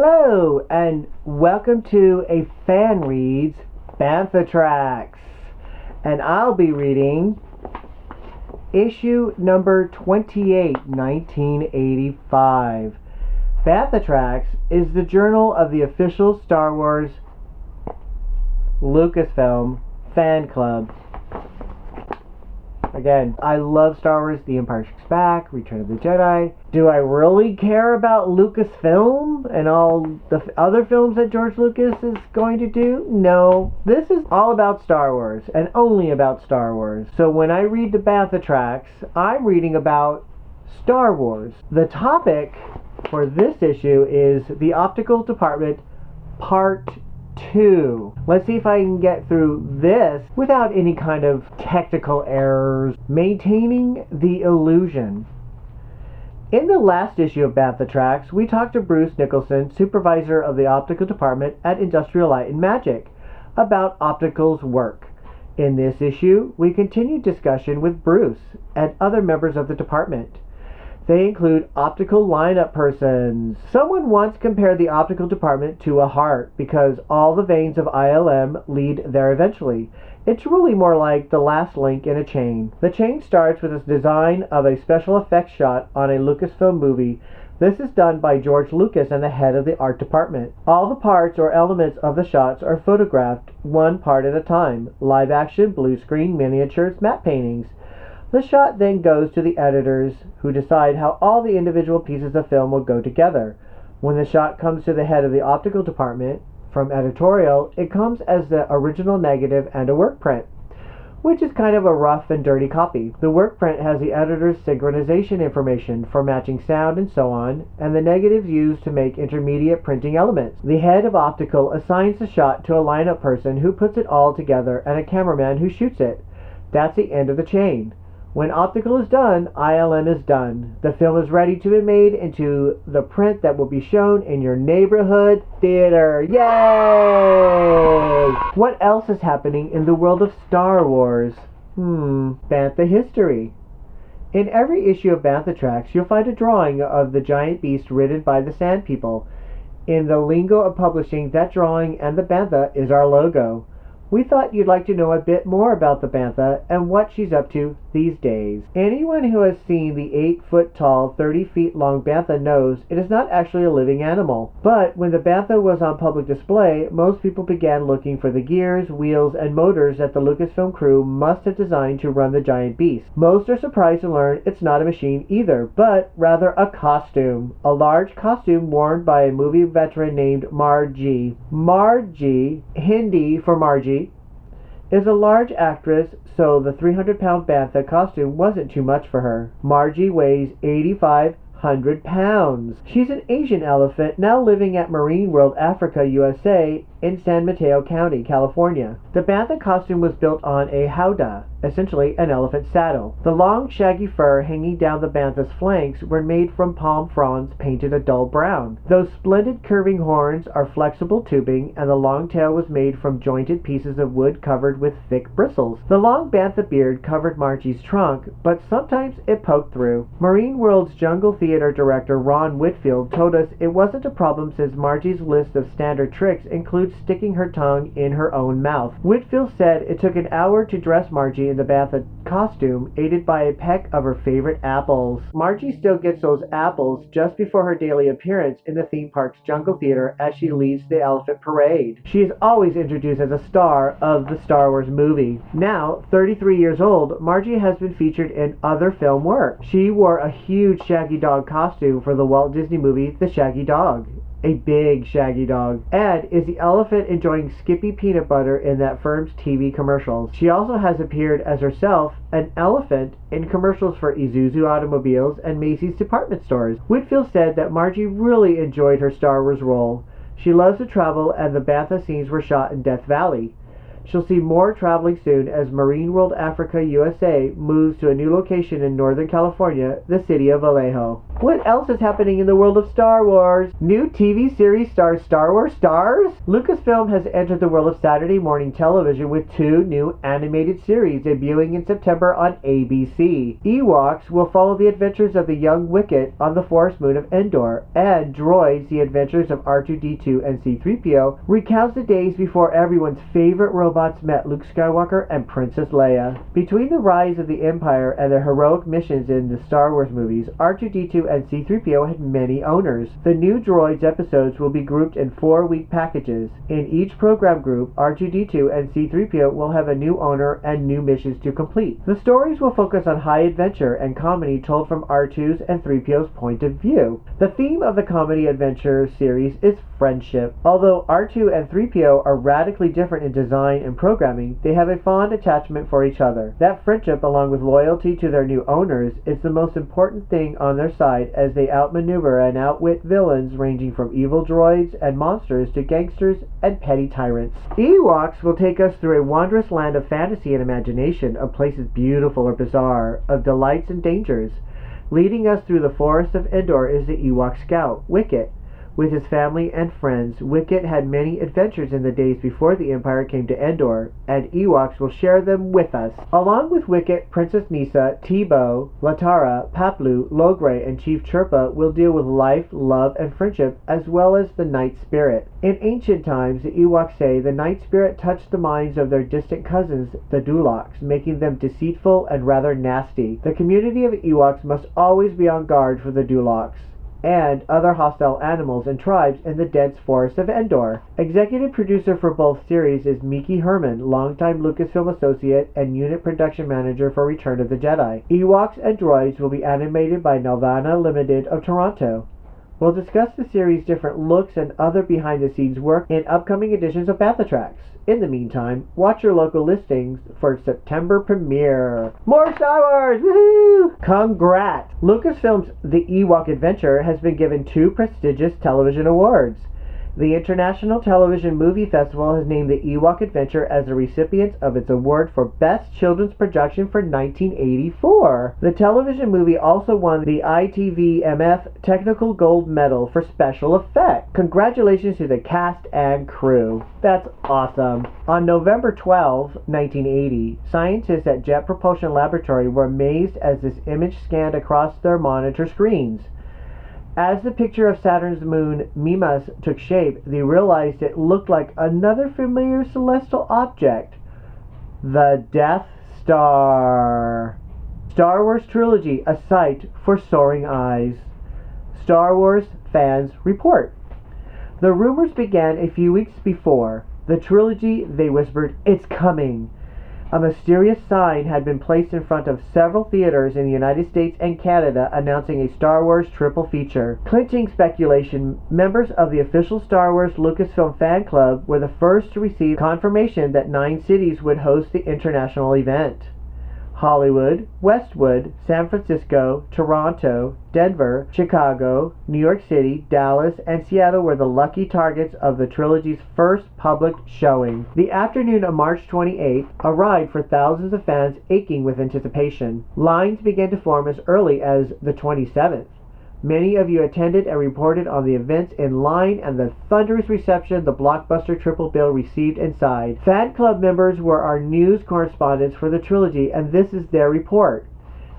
Hello and welcome to a fan reads Bantha Tracks, and I'll be reading issue number 28, 1985. Bantha Tracks is the journal of the official Star Wars Lucasfilm fan club. Again, I love Star Wars, The Empire Strikes Back, Return of the Jedi. Do I really care about Lucasfilm and all the other films that George Lucas is going to do? No. This is all about Star Wars, and only about Star Wars. So when I read the Bantha Tracks, I'm reading about Star Wars. The topic for this issue is the Optical Department, Part 2. Let's see if I can get through this without any kind of technical errors. Maintaining the illusion. In the last issue of Bantha Tracks, we talked to Bruce Nicholson, supervisor of the optical department at Industrial Light and Magic, about Optical's work. In this issue, we continue discussion with Bruce and other members of the department. They include optical lineup persons. Someone once compared the optical department to a heart because all the veins of ILM lead there eventually. It's really more like the last link in a chain. The chain starts with the design of a special effects shot on a Lucasfilm movie. This is done by George Lucas and the head of the art department. All the parts or elements of the shots are photographed one part at a time. Live action, blue screen, miniatures, matte paintings. The shot then goes to the editors, who decide how all the individual pieces of film will go together. When the shot comes to the head of the optical department, from editorial, it comes as the original negative and a work print, which is kind of a rough and dirty copy. The work print has the editor's synchronization information for matching sound and so on, and the negatives used to make intermediate printing elements. The head of optical assigns the shot to a lineup person who puts it all together and a cameraman who shoots it. That's the end of the chain. When Optical is done, ILM is done. The film is ready to be made into the print that will be shown in your neighborhood theater. Yay! What else is happening in the world of Star Wars? Bantha History. In every issue of Bantha Tracks, you'll find a drawing of the giant beast ridden by the Sand People. In the lingo of publishing, that drawing and the Bantha is our logo. We thought you'd like to know a bit more about the Bantha and what she's up to these days. Anyone who has seen the 8-foot-tall, 30-feet-long Bantha knows it is not actually a living animal. But when the Bantha was on public display, most people began looking for the gears, wheels, and motors that the Lucasfilm crew must have designed to run the giant beast. Most are surprised to learn it's not a machine either, but rather a costume. A large costume worn by a movie veteran named Margie. Margie, Hindi for Margie, is a large actress, so the 300-pound Bantha costume wasn't too much for her. Margie weighs 8,500 pounds. She's an Asian elephant now living at Marine World Africa, USA, in San Mateo County, California. The Bantha costume was built on a howdah, essentially an elephant saddle. The long, shaggy fur hanging down the Bantha's flanks were made from palm fronds painted a dull brown. Those splendid curving horns are flexible tubing, and the long tail was made from jointed pieces of wood covered with thick bristles. The long Bantha beard covered Margie's trunk, but sometimes it poked through. Marine World's Jungle Theater director Ron Whitfield told us it wasn't a problem since Margie's list of standard tricks includes sticking her tongue in her own mouth. Whitfield said it took an hour to dress Margie in the Bantha costume, aided by a peck of her favorite apples. Margie still gets those apples just before her daily appearance in the theme park's Jungle Theater as she leads the elephant parade. She is always introduced as a star of the Star Wars movie. Now, 33 years old, Margie has been featured in other film work. She wore a huge Shaggy Dog costume for the Walt Disney movie The Shaggy Dog. A big shaggy dog, and is the elephant enjoying Skippy peanut butter in that firm's TV commercials. She also has appeared as herself, an elephant, in commercials for Isuzu automobiles and Macy's department stores. Whitfield said that Margie really enjoyed her Star Wars role. She loves to travel, and the Bantha scenes were shot in Death Valley. She'll see more traveling soon as Marine World Africa USA moves to a new location in Northern California, the city of Vallejo. What else is happening in the world of Star Wars? New TV series stars Star Wars stars? Lucasfilm has entered the world of Saturday morning television with 2 new animated series debuting in September on ABC. Ewoks will follow the adventures of the young Wicket on the forest moon of Endor, and Droids, the adventures of R2-D2 and C-3PO, recounts the days before everyone's favorite robots met Luke Skywalker and Princess Leia. Between the rise of the Empire and their heroic missions in the Star Wars movies, R2-D2 and C-3PO had many owners. The new Droids episodes will be grouped in 4-week packages. In each program group, R2-D2 and C-3PO will have a new owner and new missions to complete. The stories will focus on high adventure and comedy told from R2's and 3PO's point of view. The theme of the comedy adventure series is friendship. Although R2 and 3PO are radically different in design and programming, they have a fond attachment for each other. That friendship, along with loyalty to their new owners, is the most important thing on their side as they outmaneuver and outwit villains ranging from evil droids and monsters to gangsters and petty tyrants. Ewoks will take us through a wondrous land of fantasy and imagination, of places beautiful or bizarre, of delights and dangers. Leading us through the forest of Endor is the Ewok scout, Wicket. With his family and friends, Wicket had many adventures in the days before the Empire came to Endor, and Ewoks will share them with us. Along with Wicket, Princess Nisa, Teebo, Latara, Paplu, Logray, and Chief Chirpa will deal with life, love, and friendship, as well as the Night Spirit. In ancient times, the Ewoks say the Night Spirit touched the minds of their distant cousins, the Duloks, making them deceitful and rather nasty. The community of Ewoks must always be on guard for the Duloks and other hostile animals and tribes in the dense forest of Endor. Executive producer for both series is Miki Herman, longtime Lucasfilm associate and unit production manager for Return of the Jedi. Ewoks and Droids will be animated by Nelvana Limited of Toronto. We'll discuss the series' different looks and other behind-the-scenes work in upcoming editions of Bantha Tracks. In the meantime, watch your local listings for September premiere. More Star Wars! Woohoo! Congrats! Lucasfilm's The Ewok Adventure has been given 2 prestigious television awards. The International Television Movie Festival has named The Ewok Adventure as the recipient of its award for Best Children's Production for 1984. The television movie also won the ITVMF Technical Gold Medal for Special Effects. Congratulations to the cast and crew. That's awesome. On November 12, 1980, scientists at Jet Propulsion Laboratory were amazed as this image scanned across their monitor screens. As the picture of Saturn's moon Mimas took shape, they realized it looked like another familiar celestial object, the Death Star. Star Wars Trilogy, a sight for soaring eyes. Star Wars fans report. The rumors began a few weeks before. The trilogy, they whispered, it's coming. A mysterious sign had been placed in front of several theaters in the United States and Canada announcing a Star Wars triple feature. Clinching speculation, members of the official Star Wars Lucasfilm fan club were the first to receive confirmation that 9 cities would host the international event. Hollywood, Westwood, San Francisco, Toronto, Denver, Chicago, New York City, Dallas, and Seattle were the lucky targets of the trilogy's first public showing. The afternoon of March 28th arrived for thousands of fans aching with anticipation. Lines began to form as early as the 27th. Many of you attended and reported on the events in line and the thunderous reception the blockbuster triple bill received inside. Fan club members were our news correspondents for the trilogy, and this is their report.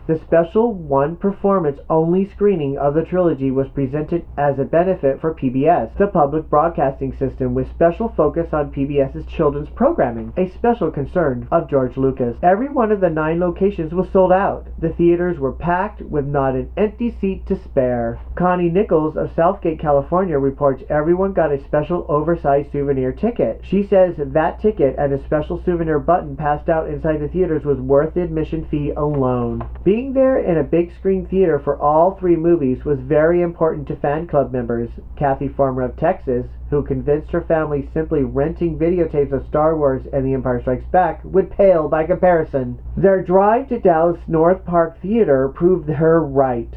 The special one-performance-only screening of the trilogy was presented as a benefit for PBS, the public broadcasting system, with special focus on PBS's children's programming, a special concern of George Lucas. Every one of the 9 locations was sold out. The theaters were packed with not an empty seat to spare. Connie Nichols of Southgate, California reports everyone got a special oversized souvenir ticket. She says that ticket and a special souvenir button passed out inside the theaters was worth the admission fee alone. Being there in a big screen theater for all 3 movies was very important to fan club members. Kathy Farmer of Texas, who convinced her family simply renting videotapes of Star Wars and The Empire Strikes Back would pale by comparison. Their drive to Dallas North Park Theater proved her right.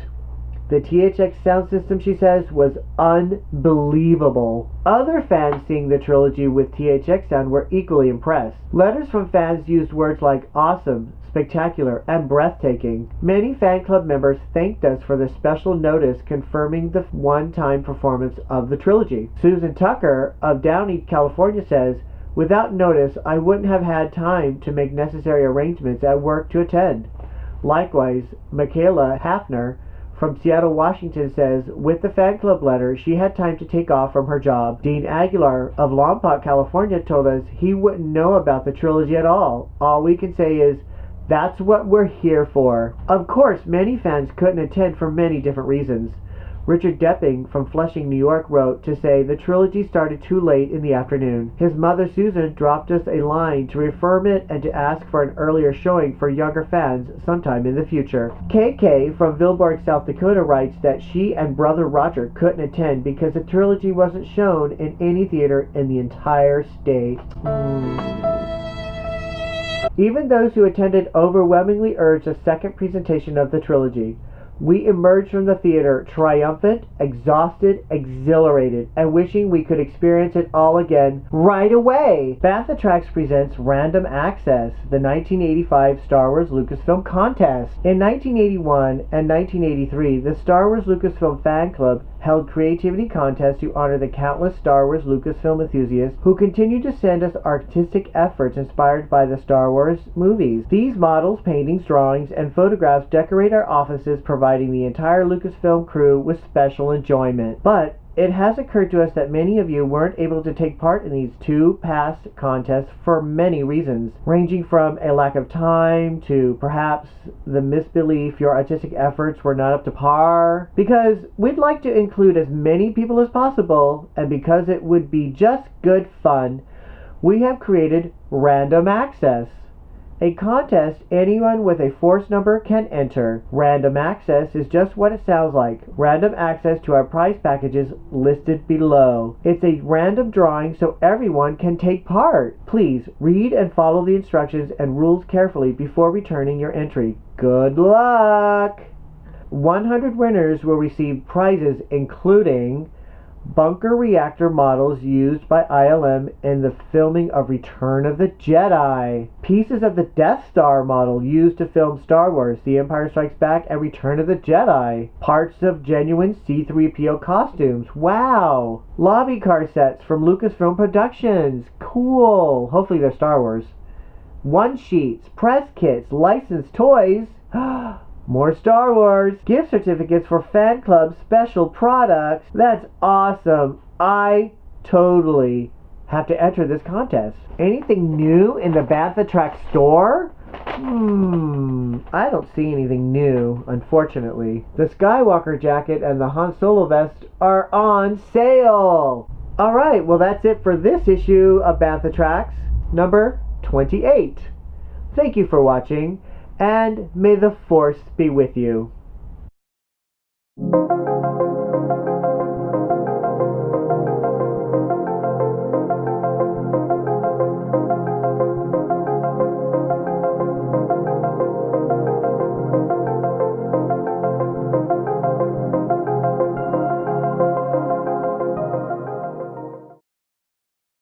The THX sound system, she says, was unbelievable. Other fans seeing the trilogy with THX sound were equally impressed. Letters from fans used words like awesome, spectacular, and breathtaking. Many fan club members thanked us for the special notice confirming the one-time performance of the trilogy. Susan Tucker of Downey, California says, "Without notice, I wouldn't have had time to make necessary arrangements at work to attend." Likewise, Michaela Hafner from Seattle, Washington says, "With the fan club letter, she had time to take off from her job." Dean Aguilar of Lompoc, California told us he wouldn't know about the trilogy at all. "All we can say is, that's what we're here for." Of course, many fans couldn't attend for many different reasons. Richard Depping from Flushing, New York wrote to say the trilogy started too late in the afternoon. His mother Susan dropped us a line to reaffirm it and to ask for an earlier showing for younger fans sometime in the future. KK from Vilborg, South Dakota writes that she and brother Roger couldn't attend because the trilogy wasn't shown in any theater in the entire state. Even those who attended overwhelmingly urged a second presentation of the trilogy. We emerged from the theater triumphant, exhausted, exhilarated, and wishing we could experience it all again right away. Bantha Tracks presents Random Access, the 1985 Star Wars Lucasfilm contest. In 1981 and 1983, the Star Wars Lucasfilm Fan Club held creativity contests to honor the countless Star Wars Lucasfilm enthusiasts who continue to send us artistic efforts inspired by the Star Wars movies. These models, paintings, drawings, and photographs decorate our offices, providing the entire Lucasfilm crew with special enjoyment. But it has occurred to us that many of you weren't able to take part in these two past contests for many reasons, ranging from a lack of time to perhaps the misbelief your artistic efforts were not up to par. Because we'd like to include as many people as possible, and because it would be just good fun, we have created Random Access, a contest anyone with a Force number can enter. Random Access is just what it sounds like. Random access to our prize packages listed below. It's a random drawing so everyone can take part. Please read and follow the instructions and rules carefully before returning your entry. Good luck! 100 winners will receive prizes including bunker reactor models used by ILM in the filming of Return of the Jedi, pieces of the Death Star model used to film Star Wars, The Empire Strikes Back, and Return of the Jedi, parts of genuine C-3PO costumes, wow, lobby car sets from Lucasfilm Productions, cool, hopefully they're Star Wars, one-sheets, press kits, licensed toys, more Star Wars, gift certificates for fan club special products. That's awesome. I totally have to enter this contest. Anything new in the Bantha Track store? I don't see anything new, unfortunately. The Skywalker jacket and the Han Solo vest are on sale. Alright, well that's it for this issue of Bantha Tracks, number 28. Thank you for watching, and may the Force be with you.